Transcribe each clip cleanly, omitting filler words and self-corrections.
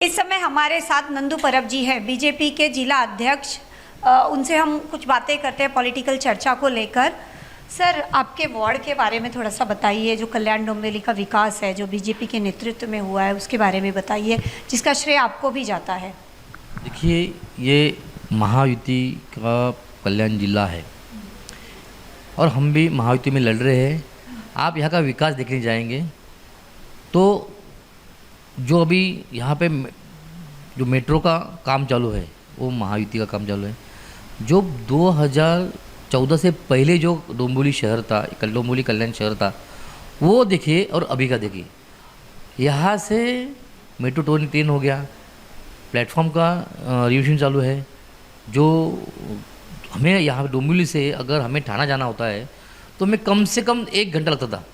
इस समय हमारे साथ नंदू परब जी हैं, बीजेपी के जिला अध्यक्ष। उनसे हम कुछ बातें करते हैं पॉलिटिकल चर्चा को लेकर। सर, आपके वार्ड के बारे में थोड़ा सा बताइए। जो कल्याण डोंबिवली का विकास है, जो बीजेपी के नेतृत्व में हुआ है, उसके बारे में बताइए, जिसका श्रेय आपको भी जाता है। देखिए, ये महायुति का कल्याण जिला है और हम भी महायुति में लड़ रहे हैं। आप यहाँ का विकास देखने जाएंगे तो जो अभी यहाँ पे जो मेट्रो का काम चालू है वो महायुति का काम चालू है। जो 2014 से पहले जो डोंबिवली शहर था, डोंबिवली कल्याण शहर था, वो देखिए और अभी का देखिए। यहाँ से मेट्रो ट्रेन हो गया, प्लेटफॉर्म का रिविजन चालू है। जो हमें यहाँ डोंबिवली से अगर हमें ठाणा जाना होता है तो हमें कम से कम 1 घंटा लगता था।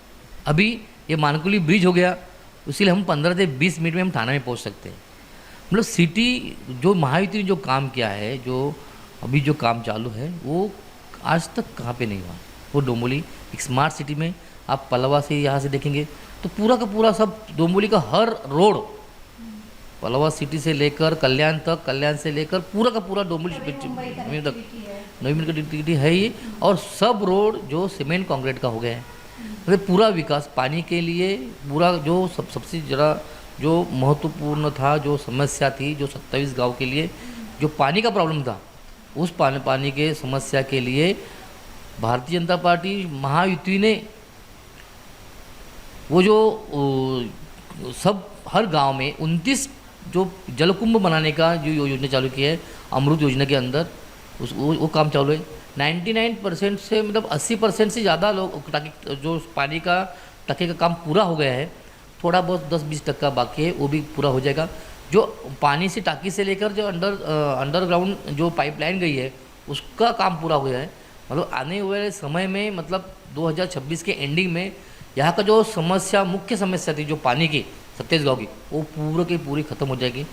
अभी ये मानकुली ब्रिज हो गया, इसीलिए हम 15 से 20 मिनट में हम ठाणा में पहुँच सकते हैं। मतलब सिटी जो महायुति ने जो काम किया है, जो अभी जो काम चालू है, वो आज तक कहाँ पे नहीं हुआ। वो डोंबिवली एक स्मार्ट सिटी में आप पलवा से यहाँ से देखेंगे तो पूरा का पूरा सब डोंबिवली का हर रोड, पलवा सिटी से लेकर कल्याण तक, कल्याण से लेकर पूरा का पूरा डोंबिवली तक नवी मुंबई का कनेक्टिविटी है ये। और सब रोड जो सीमेंट कंक्रीट का हो गया है। मतलब पूरा विकास पानी के लिए पूरा जो सबसे ज़रा जो महत्वपूर्ण था, जो समस्या थी, जो 27 गांव के लिए जो पानी का प्रॉब्लम था, उस पानी के समस्या के लिए भारतीय जनता पार्टी महायुति ने वो जो सब हर गांव में 29 जो जलकुंभ बनाने का जो योजना चालू की है, अमृत योजना के अंदर वो काम चालू है। 99% से मतलब 80% से ज़्यादा लोग टाकी जो पानी का टके का काम पूरा हो गया है। थोड़ा बहुत 10-20% बाकी है, वो भी पूरा हो जाएगा। जो पानी से टाकी से लेकर जो अंडरग्राउंड जो पाइपलाइन गई है, उसका काम पूरा हो गया है। मतलब आने वाले समय में मतलब 2026 के एंडिंग में यहाँ का जो समस्या, मुख्य समस्या थी जो पानी की 27 गाँव की, वो पूरा की पूरी ख़त्म हो जाएगी।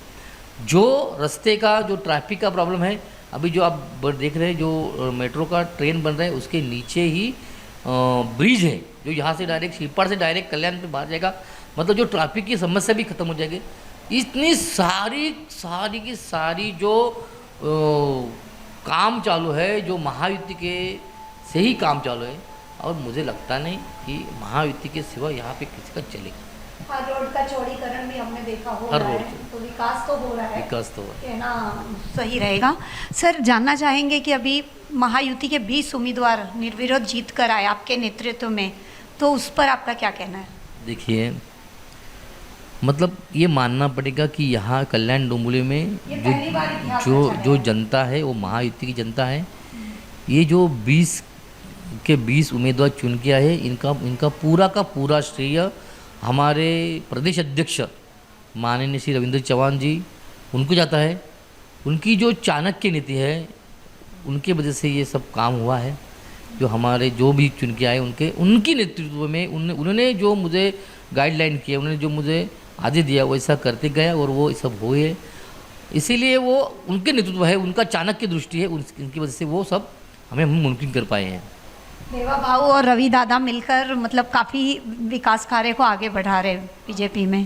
जो रास्ते का जो ट्रैफिक का प्रॉब्लम है, अभी जो आप देख रहे हैं जो मेट्रो का ट्रेन बन रहा है, उसके नीचे ही ब्रिज है जो यहाँ से डायरेक्ट शिल्पाड़ से डायरेक्ट कल्याण पे बाहर जाएगा। मतलब जो ट्रैफिक की समस्या भी खत्म हो जाएगी। इतनी सारी की सारी जो काम चालू है, जो महायुति के से ही काम चालू है। और मुझे लगता नहीं कि महायुति के सिवा यहाँ पे किसी का चलेगा। हर रोड का चौड़ीकरण भी हमने देखा हो हर रहा रोड है, तो विकास तो हो रहा है, विकास तो कहना सही रहेगा। सर, जानना चाहेंगे कि अभी महायुति के 20 उम्मीदवार निर्विरोध जीत कर आए आपके नेतृत्व में, तो उस पर आपका क्या कहना है? देखिए, मतलब ये मानना पड़ेगा कि यहाँ कल्याण डोंबिवली में जो जनता है वो महायुति की जनता है। ये जो 20 उम्मीदवार चुन के आए, इनका पूरा का पूरा श्रेय हमारे प्रदेश अध्यक्ष माननीय श्री रविंद्र चौहान जी, उनको जाता है। उनकी जो चाणक्य नीति है, उनके वजह से ये सब काम हुआ है। जो हमारे जो भी चुन के आए, उनकी नेतृत्व में उन्होंने जो मुझे गाइडलाइन किया, उन्होंने जो मुझे आदेश दिया, वैसा करते गया और वो सब हुए। इसीलिए वो उनके नेतृत्व है, उनका चाणक्य दृष्टि है, उनकी वजह से वो सब हम मुमकिन कर पाए हैं। देवा भाऊ और रवि दादा मिलकर मतलब काफ़ी विकास कार्य को आगे बढ़ा रहे बीजेपी में,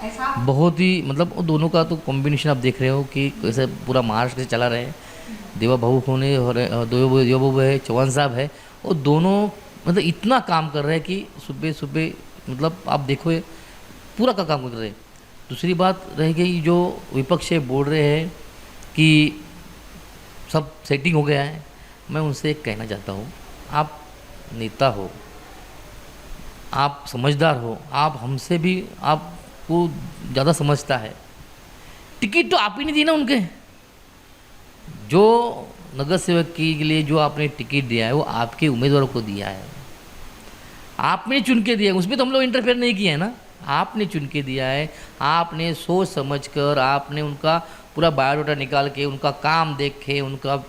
ऐसा बहुत ही मतलब वो दोनों का तो कॉम्बिनेशन आप देख रहे हो कि कैसे पूरा महाराष्ट्र से चला रहे हैं। देवा भाऊ होने और देवा बाबू है, चौहान साहब है, वो दोनों मतलब इतना काम कर रहे हैं कि सुबह मतलब आप देखो ये पूरा का काम कर रहे हैं। दूसरी बात रह गई, जो विपक्ष है बोल रहे हैं कि सब सेटिंग हो गया है। मैं उनसे एक कहना चाहता हूँ, आप नेता हो, आप समझदार हो, आप हमसे भी आपको ज़्यादा समझता है। टिकट तो आप ही नहीं दी ना उनके। जो नगर सेवक के लिए जो आपने टिकट दिया है वो आपके उम्मीदवारों को दिया है, आपने चुन के दिया है। उसमें तो हम लोग इंटरफेयर नहीं किया है ना, आपने चुन के दिया है। आपने सोच समझ कर, आपने उनका पूरा बायोडाटा निकाल के, उनका काम देख के, उनका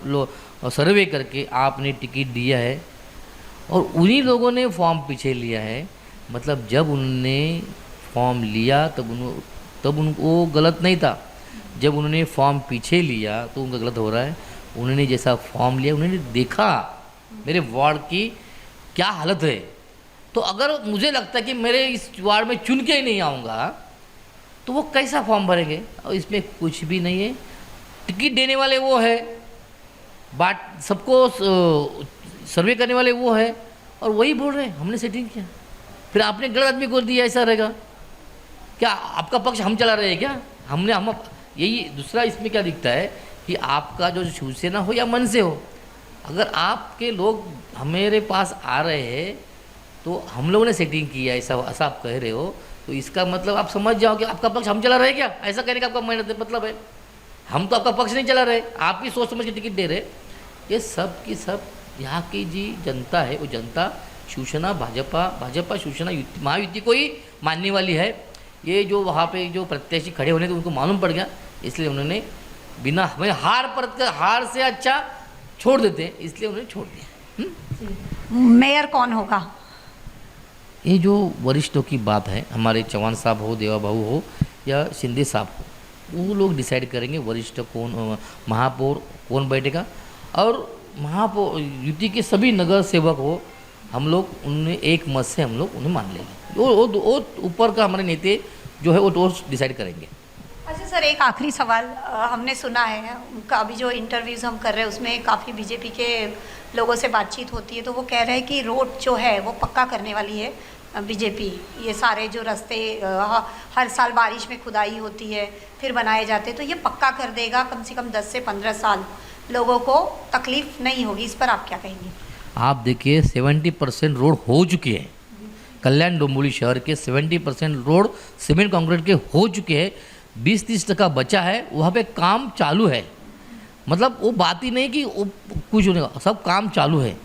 सर्वे करके आपने टिकट दिया है। और उन्हीं लोगों ने फॉर्म पीछे लिया है। मतलब जब उन्होंने फॉर्म लिया तब उनको गलत नहीं था। जब उन्होंने फॉर्म पीछे लिया तो उनका गलत हो रहा है। उन्होंने जैसा फॉर्म लिया, उन्होंने देखा मेरे वार्ड की क्या हालत है। तो अगर मुझे लगता है कि मेरे इस वार्ड में चुन के ही नहीं आऊँगा तो वो कैसा फॉर्म भरेंगे? और इसमें कुछ भी नहीं है। टिकट देने वाले वो है, बाट सबको सर्वे करने वाले वो है, और वही बोल रहे हैं हमने सेटिंग किया। फिर आपने गलत आदमी को दिया, ऐसा रहेगा क्या? आपका पक्ष हम चला रहे हैं क्या? हम यही दूसरा इसमें क्या दिखता है कि आपका जो शिवसेना हो या मन से हो, अगर आपके लोग हमारे पास आ रहे हैं तो हम लोगों ने सेटिंग किया, ऐसा आप कह रहे हो, तो इसका मतलब आप समझ जाओ कि आपका पक्ष हम चला रहे हैं क्या? ऐसा कहने का आपका मतलब है। हम तो आपका पक्ष नहीं चला रहे, आप ही सोच समझ के टिकट दे रहे। ये सब की सब यहाँ की जी जनता है, वो जनता शिवसेना भाजपा शिवसेना महायुति को ही मानने वाली है। ये जो वहाँ पे जो प्रत्याशी खड़े होने तो उनको मालूम पड़ गया, इसलिए उन्होंने बिना हमें हार से अच्छा छोड़ देते हैं, इसलिए उन्होंने छोड़ दिया। मेयर कौन होगा? ये जो वरिष्ठों की बात है, हमारे चौहान साहब हो, देवा बाबू हो या शिंदे साहब हो, वो लोग डिसाइड करेंगे वरिष्ठ कौन, महापौर कौन बैठेगा। और महापौर युति के सभी नगर सेवक हो, हम लोग उन्हें एक मत से हम लोग उन्हें मान लेंगे। वो ऊपर का हमारे नेता जो है वो डिसाइड करेंगे। अच्छा सर, एक आखिरी सवाल। हमने सुना है उनका, अभी जो इंटरव्यूज़ हम कर रहे हैं उसमें काफ़ी बीजेपी के लोगों से बातचीत होती है, तो वो कह रहे हैं कि रोड जो है वो पक्का करने वाली है बीजेपी। ये सारे जो रास्ते हर साल बारिश में खुदाई होती है फिर बनाए जाते, तो ये पक्का कर देगा। कम से कम 10 से 15 साल लोगों को तकलीफ नहीं होगी। इस पर आप क्या कहेंगे? आप देखिए 70% रोड हो चुके हैं। कल्याण डोंबिवली शहर के 70% रोड सीमेंट कंक्रीट के हो चुके हैं। 20-30% बचा है, वहाँ पे काम चालू है। मतलब वो बात ही नहीं कि कुछ होने का, सब काम चालू है।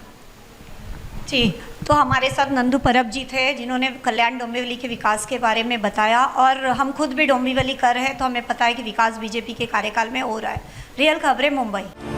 जी, तो हमारे साथ नंदू परब जी थे जिन्होंने कल्याण डोंबिवली के विकास के बारे में बताया, और हम खुद भी डोंबिवली कर रहे हैं तो हमें पता है कि विकास बीजेपी के कार्यकाल में हो रहा है। रियल खबरें, मुंबई।